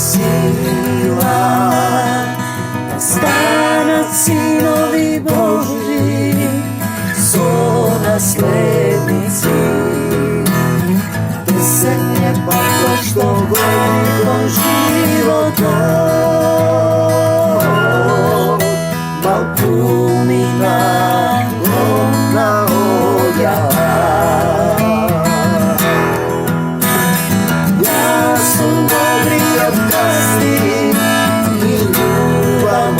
sila, da stanat sinovi Božji, so naslednici. Deset pa prošlo godinom životom, mal punina ona objava. Ja sam dobri od kazni i ljubav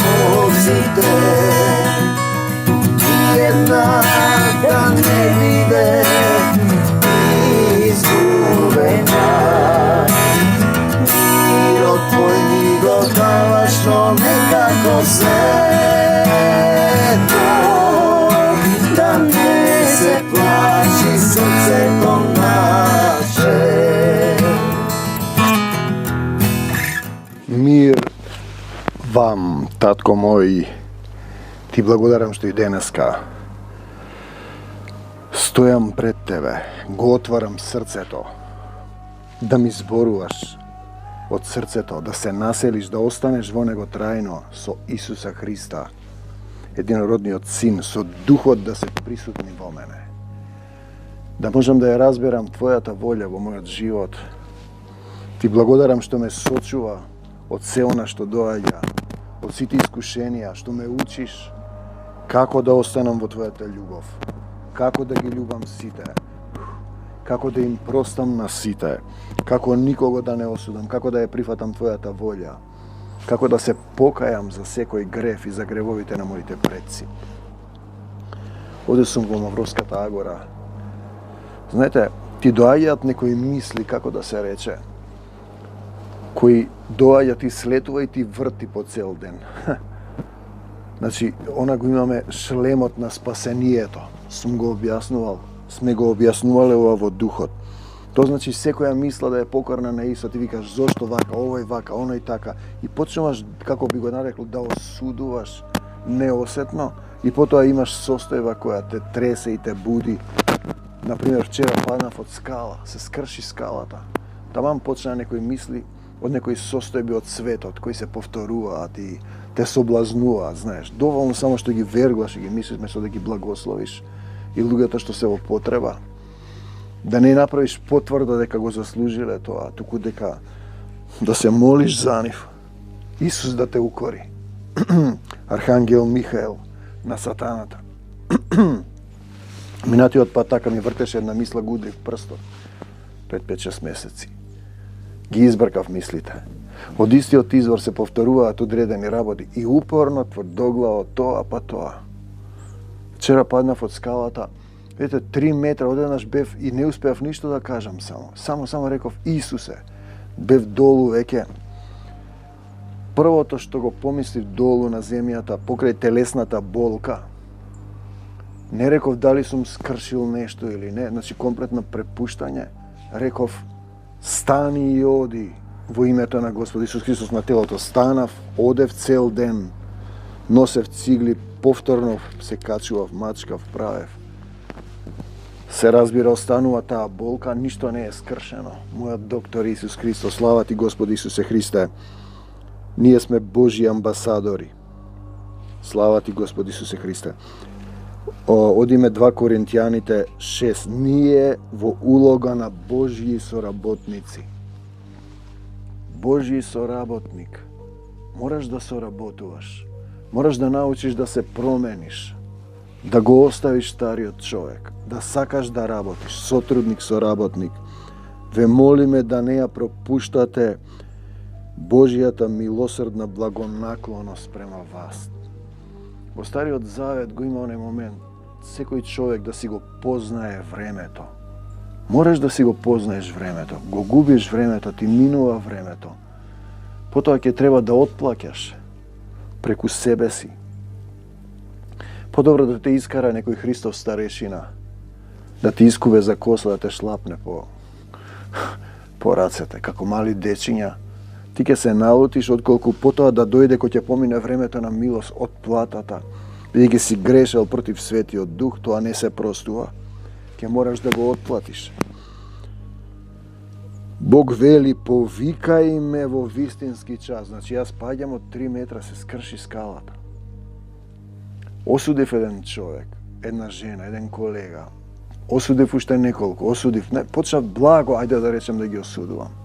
obzite, nijedna da ne vide izgubena. Miro tvoj mi dodavaš, no nekako sveto, da ne se plaši srce to naše. Мир вам, татко мой, ти благодарам што и денеска стојам пред тебе, го отварам срцето, да ми зборуваш од срцето, да се населиш, да останеш во него трајно со Исуса Христа, единородниот Син, со Духот да се присутни во мене. Да можам да ја разберам Твојата волја во мојот живот. Ти благодарам што ме сочува од се она што доаѓа, од сите искушенија, што ме учиш како да останам во Твојата љубов, како да ги љубам сите, како да им простам на сите, како никого да не осудам, како да ја прифатам Твојата волја, како да се покајам за секој грев и за гревовите на моите предци. Оде сум во Мавровската агора. Знаете, ти доаѓаат некои мисли, како да се рече, кои доаѓа ти слетува и ти врти по цел ден. Значи, она го имаме шлемот на спасението. Сме го објаснувале ова во духот. Тоа значи секоја мисла да е покорна на Исус, ти викаш зошто вака, овој вака, оној така, и почнуваш, како би го нарекол, да осудуваш неосетно, и потоа имаш состојба која те тресе и те буди. Например, вчера паднав од скала, се скрши скалата. Таман почна некои мисли од некои состојби од светот, кои се повторуваат и те соблазнуваат, знаеш. Доволно само што ги верглаш и ги мислиш, место да ги благословиш и луѓето што се во потреба. Да не направиш потврдо дека го заслужиле тоа, туку дека да се молиш за нив. Исус да те укори. Архангел Михаел на сатаната. Минатиот пат така ми вртеше една мисла, го удрив прстот пред 5-6 месеци. Ги избркав мислите. Од истиот извор се повторуваат одредени работи и упорно тврдоглаво тоа па тоа. Вчера паднав од скалата, 3 метра одеднаш бев и не успеав ништо да кажам само реков Исусе. Бев долу веќе. Првото што го помислив долу на земјата, покрај телесната болка, не реков дали сум скршил нешто или не, значи комплетно препуштање. Реков стани и оди во името на Господ Исус Христос на телото. Станав, одев цел ден, носев цигли, повторно се качував, мачкав, правев. Се разбира, останува таа болка, ништо не е скршено. Мојот доктор Исус Христос, слава ти Господ Исусе Христе. Ние сме Божји амбасадори. Слава ти Господ Исусе Христе. Одиме 2 Коринтијаните 6. Ние во улога на Божји соработници. Божји соработник. Мораш да соработуваш. Мораш да научиш да се промениш. Да го оставиш стариот човек. Да сакаш да работиш. Сотрудник, соработник. Ве молиме да не ја пропуштате Божјата милосрдна благонаклоност према вас. Во Стариот Завет го има оној момент, секој човек да си го познае времето. Мораш да си го познаеш времето. Го губиш времето, ти минува времето. Потоа ќе треба да отплаќаш преку себе си. Подобро да те искара некој Христов старешина, да ти искуве за коса, да те шлапне по рацете, како мали дечиња. Ти ќе се налутиш отколку потоа да дојде кој ќе помине времето на милост од платата, бидејќи си грешел против Светиот Дух, тоа не се простува. Ќе мораш да го отплатиш. Бог вели, повикај ме во вистински час. Значи, јас паѓам од 3 метра, се скрши скалата. Осудив еден човек, една жена, еден колега. Осудив уште неколку, почнав благо, ајде да речем да ги осудувам.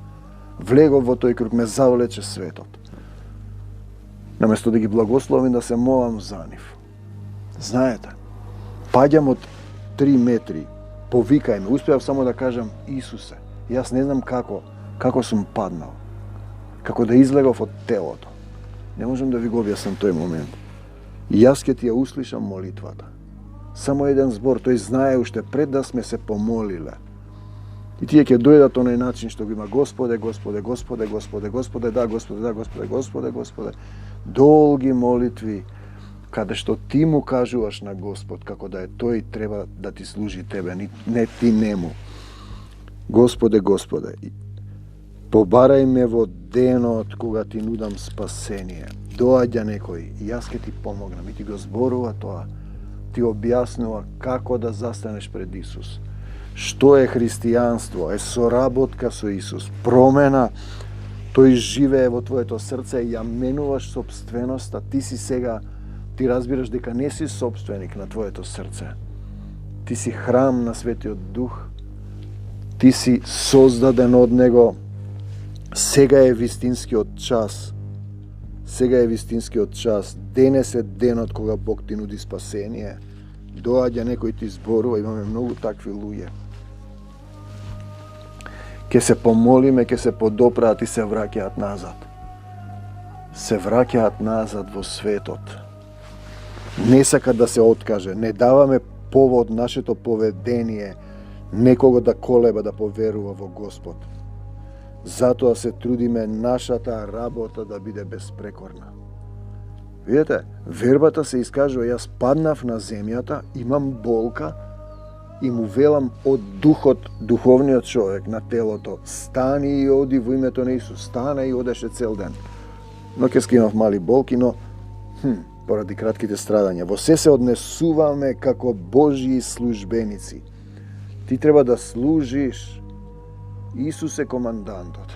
Влегов во тој круг, ме завлече светот. Наместо да ги благословим, да се молам за нив. Знаете, паѓам од 3 метри, повикај ме, успеав само да кажам Исусе. Јас не знам како сум паднал, како да излегов од телото. Не можам да ви го објаснам тој момент. И јас ќе ти ја услишам молитвата. Само еден збор, тој знае уште пред да сме се помолиле. И тие ќе дојдат оној начин што го има Господе, Господе, Господе, Господе, Господе, да, Господе, да, Господе, Господе, Господе. Долги молитви, каде што ти му кажуваш на Господ, како да е тој треба да ти служи тебе, не ти нему. Господе, Господе, побарај ме во денот кога ти нудам спасение. Доаѓа некој и јас ќе ти помогнам. И ти го зборува тоа. Ти објаснува како да застанеш пред Исус. Што е христијанство? Е соработка со Исус. Промена. Тој живее во твоето срце и ја менуваш собственоста. Ти си сега, ти разбираш дека не си собственик на твоето срце. Ти си храм на Светиот Дух. Ти си создаден од Него. Сега е вистинскиот час. Сега е вистинскиот час. Денес е денот кога Бог ти нуди спасение. Доаѓа некој ти зборува, имаме многу такви луѓе. Ке се помолиме, ке се подопраат и се враќаат назад. Се враќаат назад во светот. Не сакат да се откаже, не даваме повод нашето поведение некого да колеба да поверува во Господ. Затоа се трудиме нашата работа да биде безпрекорна. Видете, вербата се искажува, јас паднав на земјата, имам болка и му велам од духот, духовниот човек на телото, стани и оди во името на Исус, стана и одеше цел ден. Но ке имав мали болки, но поради кратките страдања. Во се однесуваме како Божји службеници. Ти треба да служиш. Исус е командантот.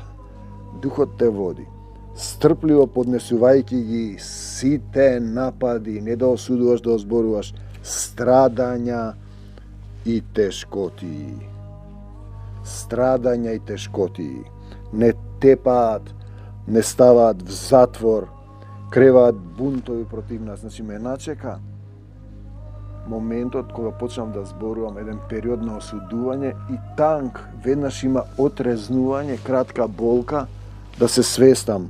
Духот те води. Стрпливо поднесувајќи ги сите напади, не да осудуваш, да озборуваш, страдања и тешкоти. Страдања и тешкоти. Не тепаат, не ставаат в затвор, креваат бунтови против нас. Значи ме начека моментот кога почнам да зборувам, еден период на осудување и танк, веднаш има отрезнување, кратка болка, да се свестам.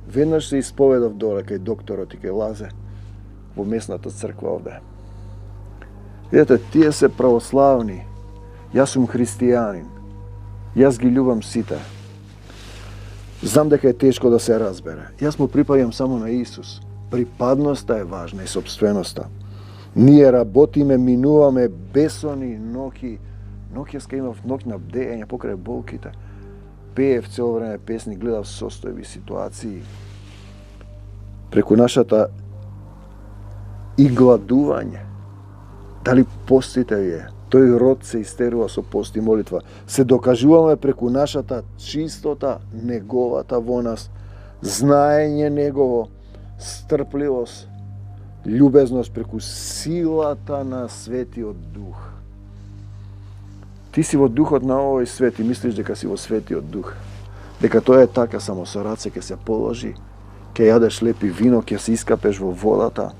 Веднаш се исповедав доле кај докторот и кај Лазе во местната црква овде. Видете, тие се православни, јас сум христијанин, јас ги љубам сите. Знам дека е тешко да се разбере. Јас му припаѓам само на Исус. Припадноста е важна и собственоста. Ние работиме, минуваме бесони ноќи. Ноќеска имав ноќна бдење покрај болките. Пеев цело време песни, гледав состојби, ситуации. Преку нашата и гладување. Дали постите вие? Тој род се истерува со пост и молитва. Се докажуваме преку нашата чистота, неговата во нас, знаење негово, стрпливост, љубезност преку силата на Светиот Дух. Ти си во духот на овој свет и мислиш дека си во Светиот Дух. Дека тоа е така, само со раце ќе се положи, ќе јадеш лепи вино, ќе се искапеш во водата,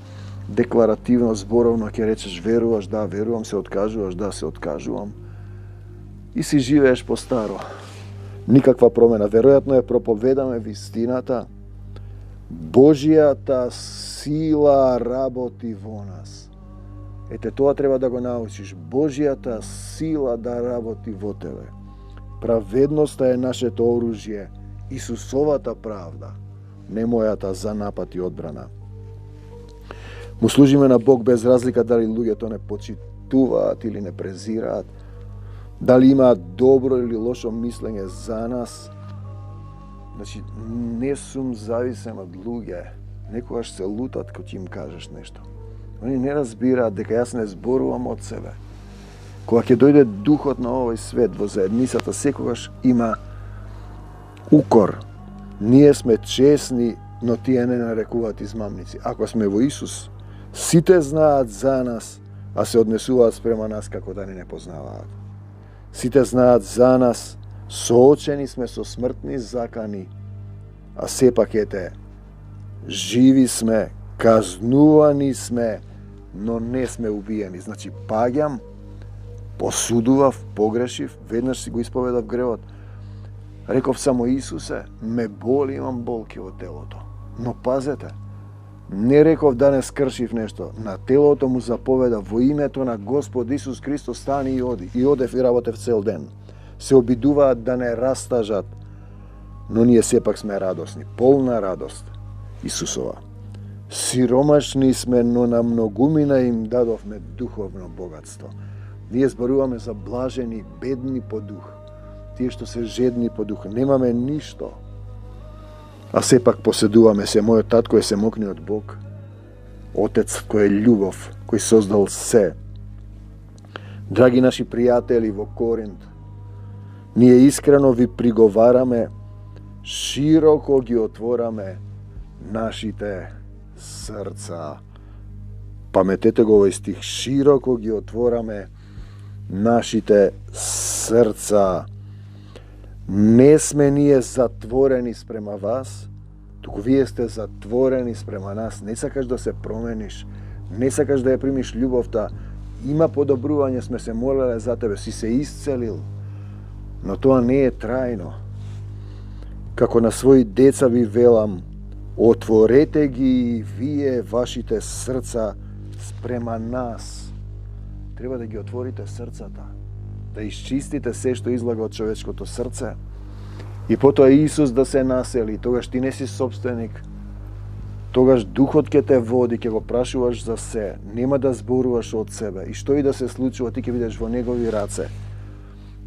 декларативно, зборовно ќе речеш веруваш, да, верувам, се откажуваш, да, се откажувам. И си живееш по старо. Никаква промена. Веројатно ја проповедаме вистината. Божјата сила работи во нас. Ете, тоа треба да го научиш. Божјата сила да работи во тебе. Праведноста е нашето оружје. Исусовата правда. Не мојата за напад и одбрана. Му служиме на Бог без разлика дали луѓето не почитуваат или не презираат, дали имаат добро или лошо мислење за нас. Значи, не сум зависен од луѓе. Некогаш се лутат кога им кажеш нешто. Они не разбираат дека јас не зборувам од себе. Кога ќе дојде духот на овој свет во заедницата, секогаш има укор. Ние сме честни, но тие не нарекуваат измамници. Ако сме во Исус, сите знаат за нас, а се однесуваат спрема нас како да ни не познаваат. Сите знаат за нас, соочени сме со смртни закани, а сепак ете, живи сме, казнувани сме, но не сме убиени. Значи, паѓам, посудував, погрешив, веднаш си го исповедав гревот. Реков само Исусе, ме боли, имам болки во телото. Но пазете, не реков да не скршив нешто. На телото му заповеда во името на Господ Исус Христос стани и оди. И одев и работев цел ден. Се обидуваат да не растажат, но ние сепак сме радосни. Полна радост Исусова. Сиромашни сме, но на многумина им дадовме духовно богатство. Ние зборуваме за блажени, бедни по дух. Тие што се жедни по дух. Немаме ништо. А сепак поседуваме се. Мојот татко е семокниот Бог. Отец кој е љубов, кој создал се. Драги наши пријатели во Коринт, ние искрено ви приговараме, широко ги отвораме нашите срца. Паметете го овој стих. Широко ги отвораме нашите срца. Не сме ние затворени спрема вас, туку вие сте затворени спрема нас. Не сакаш да се промениш, не сакаш да ја примиш љубовта. Има подобрување, сме се молеле за тебе, си се исцелил, но тоа не е трајно. Како на своји деца ви велам, отворете ги и вие вашите срца спрема нас. Треба да ги отворите срцата, да исчистите се што излага од човечкото срце и потоа Исус да се насели. Тогаш ти не си собственик, тогаш Духот ќе те води, ќе го прашуваш за се, нема да зборуваш од себе и што и да се случува, ти ќе бидеш во Негови раце.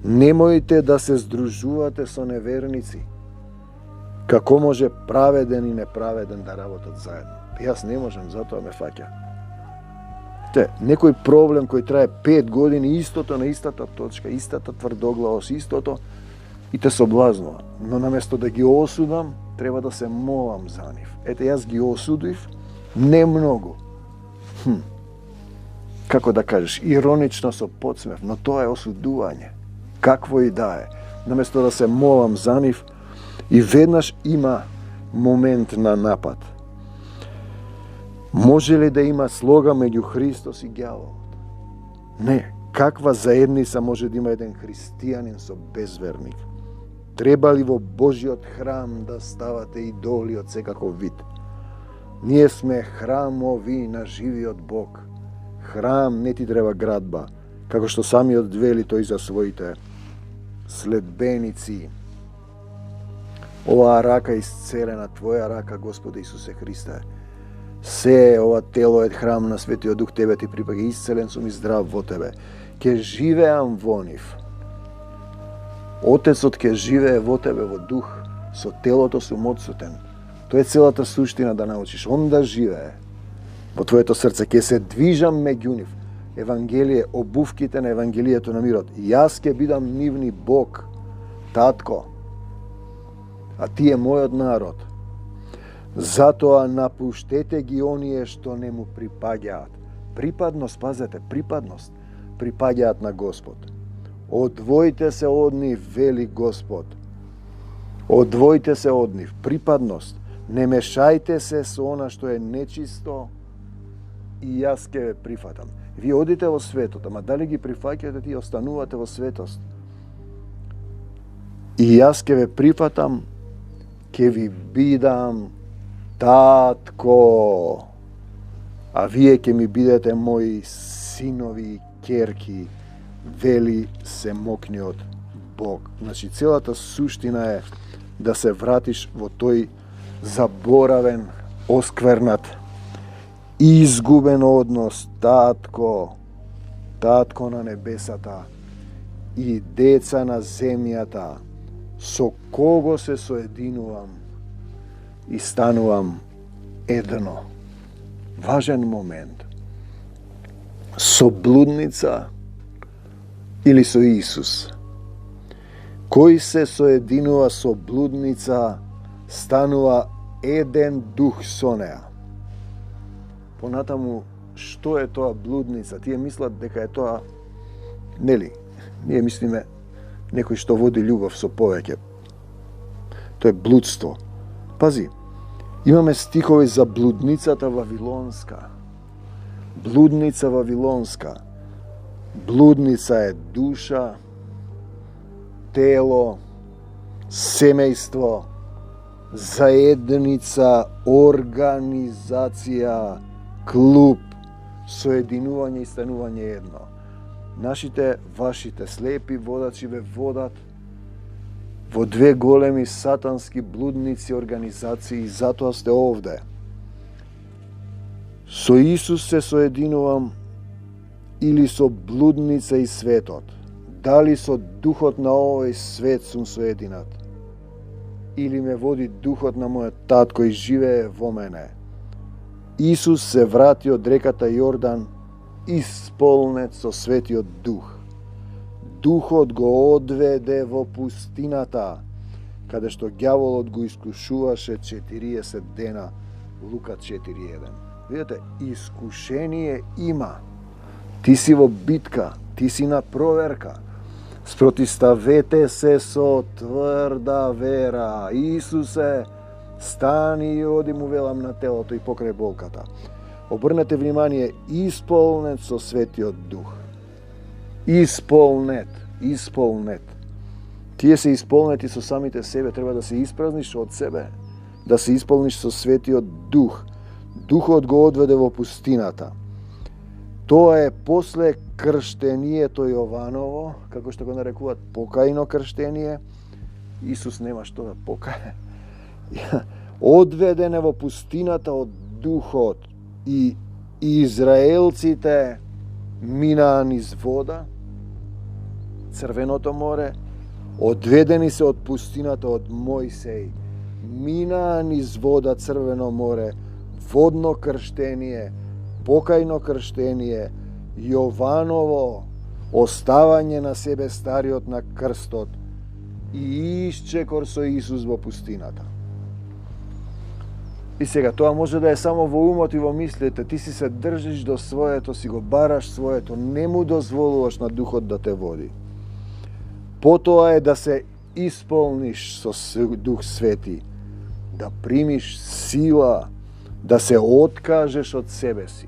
Немојте да се здружувате со неверници. Како може праведен и неправеден да работат заедно? Јас не можам, затоа ме фаќа. Некој проблем кој трае 5 години, истото на истата точка, истата тврдоглавост, истото, и те соблазнува. Но наместо да ги осудам, треба да се молам за нив. Ете, јас ги осудив, не многу. Како да кажеш, иронично со подсмев, но тоа е осудување. Какво и да е. Наместо да се молам за нив, и веднаш има момент на напад. Може ли да има слога меѓу Христос и ѓаволот? Не. Каква заедница може да има еден христијанин со безверник? Треба ли во Божиот храм да ставате идоли од секаков вид? Ние сме храмови на живиот Бог. Храм не ти треба градба, како што самиот вели тој за своите следбеници. Оваа рака исцелена, Твоја рака, Господе Исусе Христе. Се ова тело е храм на Светиот Дух, Тебе ти припаѓа, исцелен сум и здрав во Тебе. Ке живеам во нив. Отецот ке живее во Тебе во дух, со телото сум одсутен. Тоа е целата суштина, да научиш. Он да живее во Твоето срце, ке се движам меѓу нив. Евангелие, обувките на Евангелието на мирот. Јас ке бидам нивни Бог, Татко, а Ти е мојот народ. Затоа напуштете ги оние што не му припаѓаат. Припадност, пазете, припадност припаѓаат на Господ. Одвојте се од нив, вели Господ. Одвојте се од нив, припадност. Не мешајте се со она што е нечисто и јас ке ве прифатам. Вие одите во светот, ама дали ги прифаќате, ти останувате во светост. И јас ке ве прифатам, ке ви бидам Татко, а вие ке ми бидете мои синови и ќерки, вели семокниот Бог. Значи, целата суштина е да се вратиш во тој заборавен, осквернат, изгубен однос, Татко, Татко на небесата и деца на земјата, со кого се соединувам и станувам едно. Важен момент. Со блудница или со Исус? Кој се соединува со блудница, станува еден дух со неа. Понатаму, што е тоа блудница? Тие мислат дека е тоа, нели, ние мислиме некој што води љубов со повеќе. Тоа е блудство. Пази, имаме стихови за блудницата вавилонска. Блудница вавилонска. Блудница е душа, тело, семејство, заедница, организација, клуб, соединување и станување едно. Нашите, вашите слепи водачи ве водат во две големи сатански блудници организации и затоа сте овде. Со Исус се соединувам или со блудница и светот? Дали со духот на овој свет сум соединат? Или ме води духот на мојот тат кој живее во мене? Исус се врати од реката Јордан исполнет со светиот дух. Духот го одведе во пустината, каде што ѓаволот го искушуваше 40 дена. Лука 4:1. Видете, искушение има. Ти си во битка, ти си на проверка. Спротиставете се со тврда вера. Исусе, стани и оди, му велам, на телото и покрај болката. Обрнете внимание, исполнет со светиот дух. Исполнет. Тие се исполнети со самите себе, треба да се испразниш од себе, да се исполниш со светиот дух. Духот го одведе во пустината. Тоа е после крштението Јованово, како што го нарекуваат покајно крштение. Исус нема што да покае. Одведен е во пустината од духот и израелците минаа низ вода, Црвеното море, одведени се од пустината од Мојсеј, минаа низ вода, Црвено море, водно крштение, покајно крштение, Јованово, оставање на себе стариот на крстот и исчекор со Исус во пустината. И сега, тоа може да е само во умот и во мислите, ти си се држиш до своето, си го бараш своето, не му дозволуваш на духот да те води. Потоа е да се исполниш со Дух Свети, да примиш сила, да се откажеш од себе си,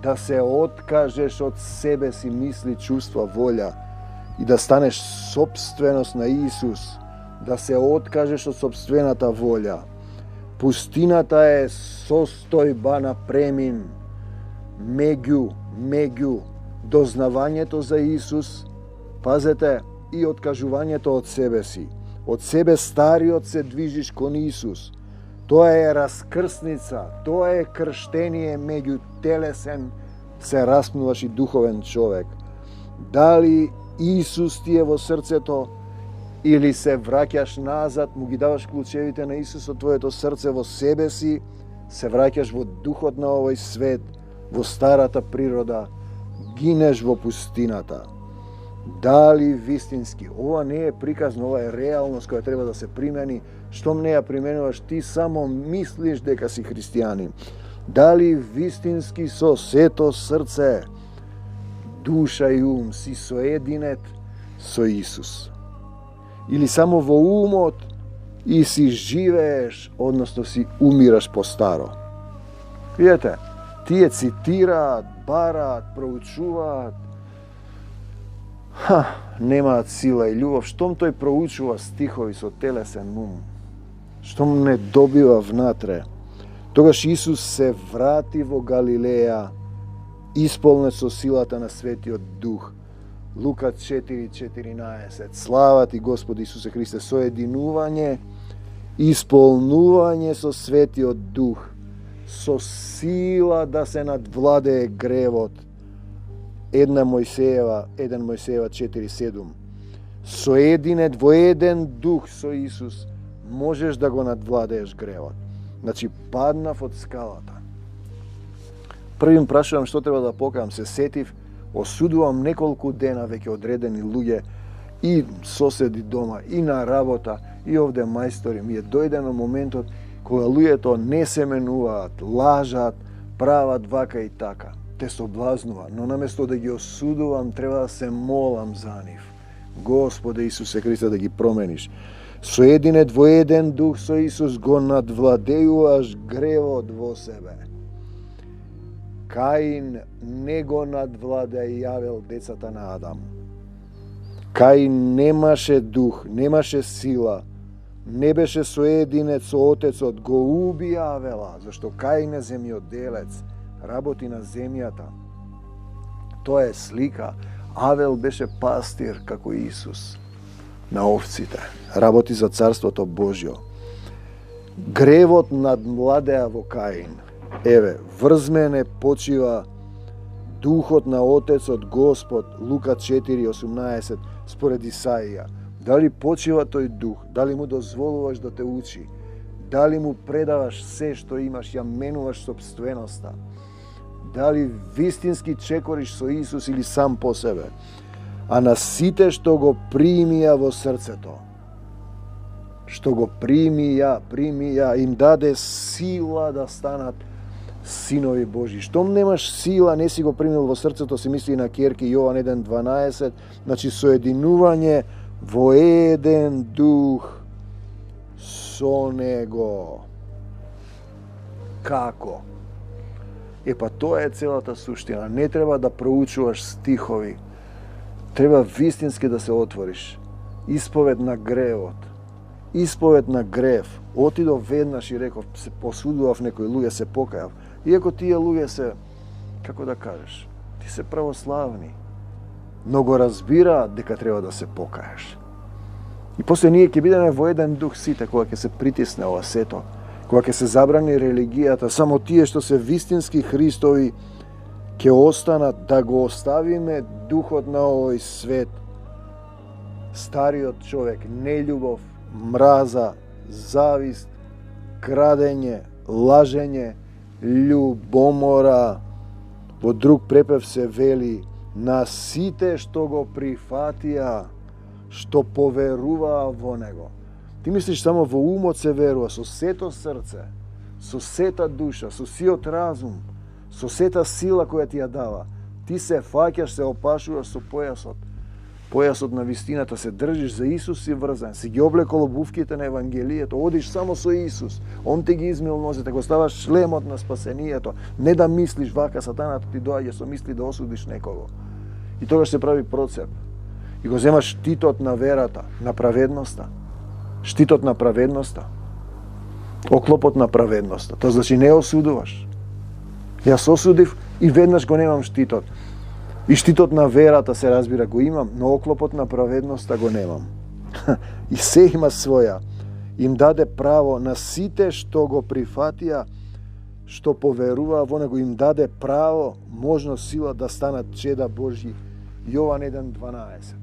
да се откажеш од себе си мисли, чувства, волја и да станеш собственост на Исус, да се откажеш од собствената волја. Пустината е состојба на премин меѓу дознавањето за Исус, пазете, и откажувањето од себе си. Од себе стариот се движиш кон Исус. Тоа е раскрсница, тоа е крштение меѓу телесен, се распнуваш и духовен човек. Дали Исус ти е во срцето или се враќаш назад, му ги даваш клучевите на Исус од твоето срце во себе си, се враќаш во духот на овој свет, во старата природа, гинеш во пустината. Дали вистински, ова не е приказно, ова е реалност која треба да се примени. Штом не ја применуваш, ти само мислиш дека си христијанин. Дали вистински со сето срце, душа и ум си соединет со Исус? Или само во умот и си живееш, односно си умираш по старо? Видете, тие цитираат, бараат, проучуваат, немаат сила и љубов. Штом тој проучува стихови со телесен ум, штом не добива внатре, тогаш Исус се врати во Галилеја, исполнет со силата на Светиот Дух. Лука 4:14. Слава ти, Господи Исусе Христе, соединување, исполнување со Светиот Дух, со сила да се надвладее гревот. 1 Мојсеева 4:7. Соединет во еден дух со Исус, можеш да го надвладееш гревот. Значи, паднав од скалата. Првим прашувам што треба да покажам, се сетив, осудувам неколку дена веќе одредени луѓе и соседи дома, и на работа, и овде мајстори. Ми е дојдено моментот кога луѓето не се менуваат, лажат, прават вака и така. Те соблазнува, но наместо да ги осудувам, треба да се молам за нив. Господе Исусе Христе, да ги промениш. Соединет во еден дух со Исус го надвладеуваш гревот во себе. Каин не го надвладеа и Авел, децата на Адам. Каин немаше дух, немаше сила, не беше соединет со Отецот, го уби Авела, зашто Каин е земјоделец, работи на земјата. Тоа е слика. Авел беше пастир како Исус на овците. Работи за Царството Божјо. Гревот надмладеа во Каин. Еве, врз мене почива духот на Отецот Господ, Лука 4:18, според Исаија. Дали почива тој дух? Дали му дозволуваш да те учи? Дали му предаваш се што имаш, ја менуваш собственоста? Дали вистински чекориш со Исус или сам по себе? А на сите што го примија во срцето, што го примија, им даде сила да станат синови Божи. Штом немаш сила, не си го примил во срцето, се мисли на керки Јован 1:12, значи соединување во еден дух со него. Како? Епа тоа е целата суштина. Не треба да проучуваш стихови. Треба вистински да се отвориш. Исповед на гревот. Исповед на грев. Отидов веднаш и реков, се посудував некои луѓе, се покајав. Иако тие луѓе се, како да кажеш, ти се православни, но го разбираат дека треба да се покаеш. И после ние ќе бидеме во еден дух сите, кога ќе се притисне ова сето, кога ќе се забрани религијата, само тие што се вистински Христови ќе останат, да го оставиме духот на овој свет, стариот човек, нељубов, мраза, завист, крадење, лажење, љубомора. Во друг препев се вели, на сите што го прифатија, што поверуваа во него. Ти мислиш само во умот се верува, со сето срце, со сета душа, со сиот разум, со сета сила која ти ја дава. Ти се фаќаш, се опашуваш со појасот. Појасот на вистината, се држиш за Исус, си врзан, си ги облекол обувките на Евангелието, одиш само со Исус, Он те ги измил нозете, го ставаш шлемот на спасението, не да мислиш вака, сатаната ти доаѓа со мисли да осудиш некого. И тогаш се прави процеп. И го земаш штитот на верата, на праведноста. Штитот на праведноста. Оклопот на праведноста. Тоа значи не осудуваш. Јас осудив и веднаш го немам штитот. И штитот на верата, се разбира, го имам, но оклопот на праведноста го немам. И се има своја. Им даде право на сите што го прифатија, што поверуваа во него, им даде право, можност, сила да станат чеда Божји. Јован 1:12.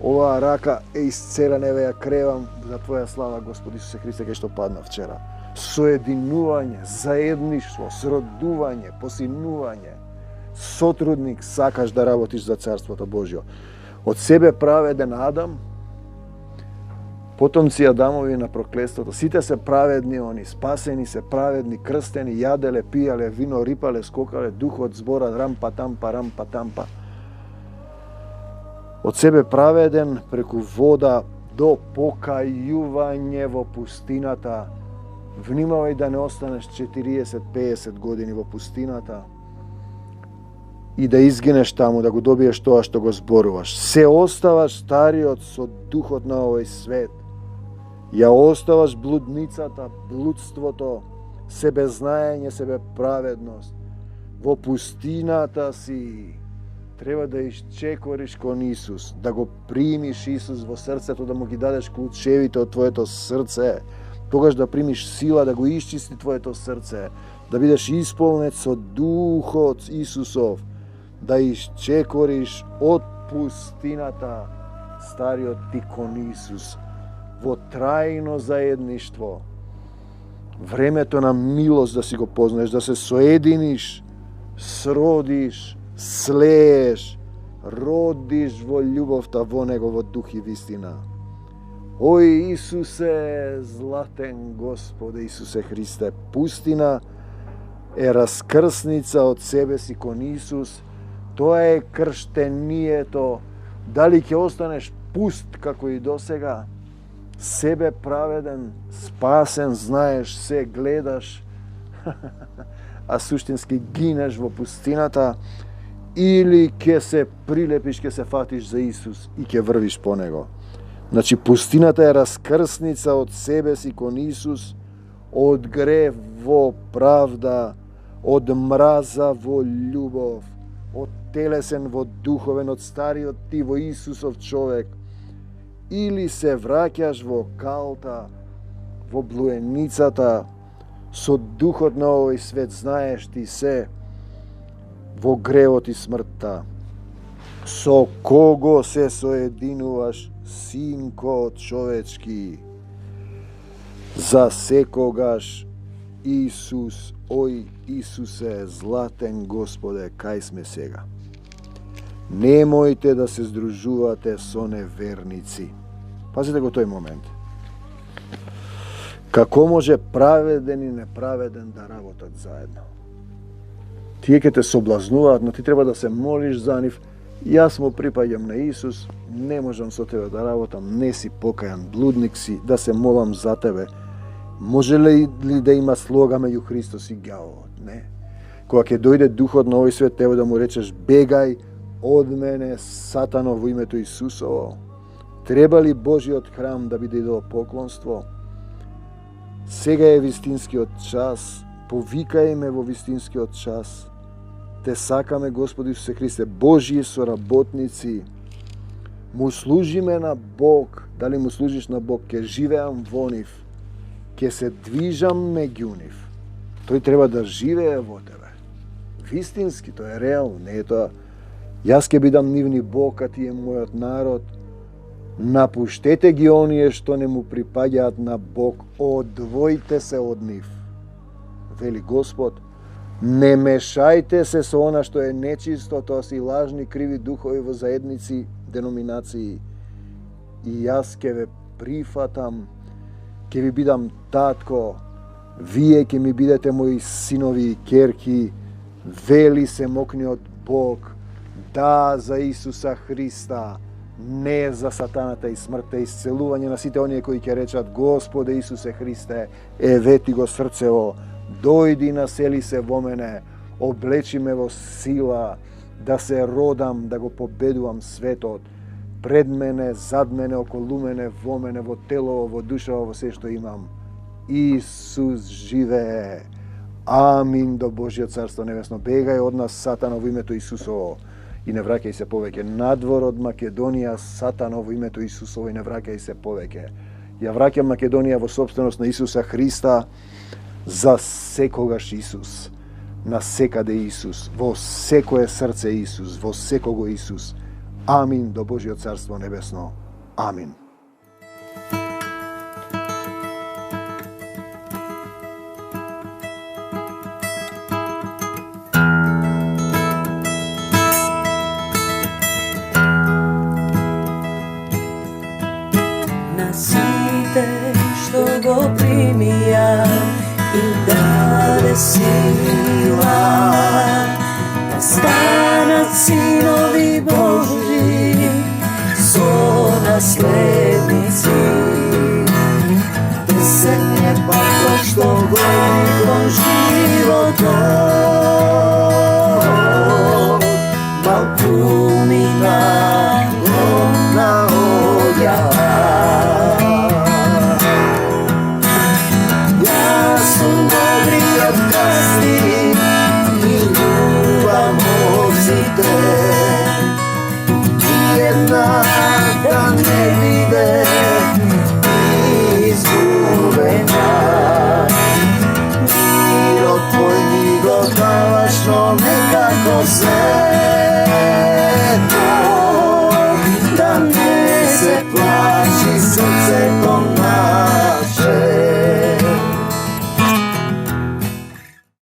Оваа рака е исцелена, еве ја кревам за Твоја слава, Господи Исусе Христе, кај што падна вчера. Соединување, заедништво, сродување, посинување. Сотрудник сакаш да работиш за Царството Божјо. Од себе праведен Адам, потомци Адамови на проклетството, сите се праведни они, спасени се, праведни, крстени, јаделе, пијале, вино, рипале, скокале, духот збора, рампа тампа. Од себе праведен преку вода до покајување во пустината. Внимавај да не останеш 40-50 години во пустината и да изгинеш таму, да го добиеш тоа што го зборуваш. Се оставаш стариот со духот на овој свет. Ја оставаш блудницата, блудството, себезнаење, себеправедност. Во пустината си треба да исчекориш кон Исус, да го примиш Исус во срцето, да му ги дадеш клучевите од твоето срце, тогаш да примиш сила да го исчисти твоето срце, да бидеш исполнет со Духот Исусов, да исчекориш од пустината стариот ти кон Исус, во трајно заедништво. Времето на милост да си го познаеш, да се соединиш, сродиш, слееш родиш во љубовта во Него во дух и вистина. Ој Исусе, златен Господе Исусе Христе, пустина е раскрсница од себе си кон Исус. Тоа е крштението. Дали ќе останеш пуст како и досега, себе праведен, спасен, знаеш се, гледаш, а суштински гинеш во пустината, или ќе се прилепиш, ќе се фатиш за Исус и ќе врвиш по Него. Значи, пустината е раскрсница од себе си кон Исус, од грев во правда, од мраза во љубов, од телесен во духовен, од стариот ти во Исусов човек, или се враќаш во калта, во блуеницата, со духот на овој свет, знаеш ти се, во гревот и смртта. Со кого се соединуваш, синко човечки? За секогаш Исус, ој Исусе, златен Господе, кај сме сега? Немојте да се здружувате со неверници. Пазите го тој момент. Како може праведен и неправеден да работат заедно? Тие ќе те соблазнуваат, но ти треба да се молиш за нив. Јас му припаѓам на Исус, не можам со тебе да работам, не си покајан, блудник си, да се молам за тебе. Може ли да има слога меѓу Христос и ѓаволот? Не. Кога ќе дојде духот на овој свет, треба да му речеш: бегај од мене, Сатано, во името Исусово. Треба ли Божиот храм да биде идолопоклонство? Сега е вистинскиот час, повикај ме во вистинскиот час. Те сакаме, Господи Исусе Христе, Божји соработници. Му служиме на Бог. Дали му служиш на Бог? Ке живеам во нив. Ке се движам меѓу нив. Тој треба да живее во тебе. Вистински, тоа е реално, не е тоа. Јас ке бидам нивни Бог, а ти е мојот народ. Напуштете ги оние што не му припаѓаат на Бог. Одвојте се од нив. Вели Господ, не мешајте се со она што е нечисто, тоа се лажни, криви духови во заедници, деноминации. И јас ке ве прифатам, ке ви бидам татко, вие ке ми бидете мои синови и керки, вели се мокниот Бог, да, за Исуса Христа, не за сатаната и смртта, исцелување на сите оние кои ќе речат: Господе Исусе Христе, евети го срцево, дојди насели се во мене, облечи ме во сила, да се родам, да го победувам светот, пред мене, зад мене, околу мене, во мене, во тело, во душа, во се што имам. Исус живее. Амин до Божјо царство небесно. Бегај од нас, Сатано, во името Исусово, и не враќај се повеќе. Надвор од Македонија, Сатано, во името Исусово, и не враќај се повеќе. Ја враќам Македонија во собственост на Исуса Христа, за секогаш Исус, на секаде Исус, во секое срце Исус, во секого Исус. Амин до Божјо царство небесно. Амин. На сите што го примија и даде сила, да станат синови Божји, со наследници. Десет е пако што годи кон животот, малкумина громна одјава. Јас сум добриот пастир и љубам овците, една да не биде изгубена. Мирот твој ми го даваш, но некако се